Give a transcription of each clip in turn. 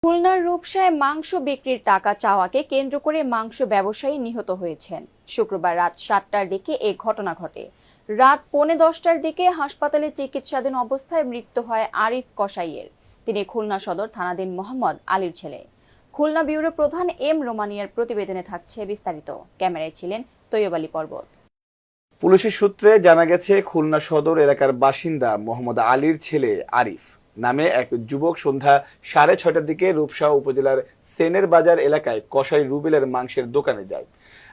খুলনার রূপসায় মাংস বিক্রির টাকা চাওয়াকে কেন্দ্র করে মাংস ব্যবসায়ী নিহত হয়েছেন। শুক্রবার রাত 7টার দিকে এ ঘটনা ঘটে। রাত 9:45টার দিকে হাসপাতালে চিকিৎসাধীন অবস্থায় মৃত্যু হয় আরিফ কসাইয়ের। তিনি খুলনা সদর থানাধীন মোহাম্মদ আলীর ছেলে। খুলনা ব্যুরো প্রধান এম রোমানিয়ার প্রতিবেদনে থাকছে বিস্তারিত। ক্যামেরায় ছিলেন তৈয়ব আলী পর্বত। পুলিশের সূত্রে জানা গেছে, খুলনা সদর এলাকার বাসিন্দা মোহাম্মদ আলীর ছেলে আরিফ নামে এক যুবক সন্ধ্যা 6:30টার দিকে রূপসা উপজেলার সেনের বাজার এলাকায় কসাই রুবেলের মাংসের দোকানে যায়।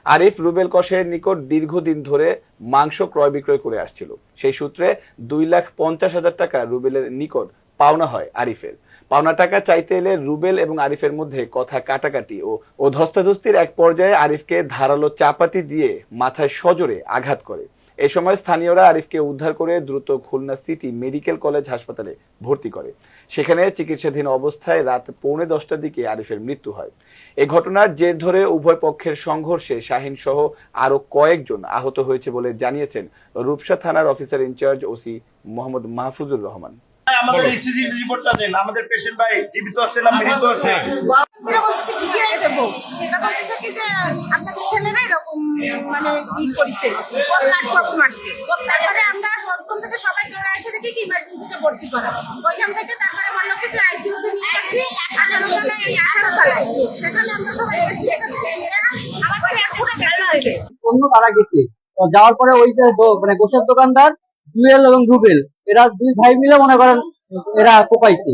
আরিফ রুবেল কসাইয়ের নিকট দীর্ঘদিন ধরে মাংস ক্রয় বিক্রয় করে আসছিল। সেই সূত্রে 2,50,000 টাকা রুবেলের নিকট পাওনা হয় আরিফের। পাওনা টাকা চাইতে এলে রুবেল এবং আরিফের মধ্যে কথা কাটাকাটি ও ধস্তাধস্তির এক পর্যায়ে আরিফকে ধারালো চাপাতি দিয়ে মাথায় সজোরে আঘাত করে। এ সময় স্থানীয়রা আরিফকে উদ্ধার করে দ্রুত খুলনা সিটি মেডিকেল কলেজ হাসপাতালে ভর্তি করে। সেখানে চিকিৎসাধীন অবস্থায় রাত 9:45টার দিকে আরিফের মৃত্যু হয়। এ ঘটনার জের ধরে উভয় পক্ষের সংঘর্ষে শাহিন সহ আরো কয়েকজন আহত হয়েছে বলে জানিয়েছেন রূপসা থানার officer in charge OC Mohammad Mahfuzur Rahman. আমাদের ইসিজি রিপোর্টটা দেন। আমাদের পেশেন্ট ভাই জীবিত আছে না মৃত আছে? এরা বলতেছে কি দিয়ে দেবো, সেটা বলতেছে কি যে আপনাদের ছেলেরা এরকম মানে ই করেছে, সব মারছে। তারপরে আমরা তখন থেকে সবাই দৌড়ে এসে দেখি কি ইমার্জেন্সিতে ভর্তি করা। ওইখান থেকে তারপরে বললো কি যে আইসিইউতে নিয়ে যাচ্ছি 18 তলায়। সেখানে আমরা সবাই গেছি, আমাদের এক ফুটে গাড়ি দেবে অন্য তারা গেছে। তো যাওয়ার পরে ওই যে মানে গোশের দোকানদার জুয়েল এবং রুবেল, এরা দুই ভাই মিলে মনে করেন এরা কোপাইছে।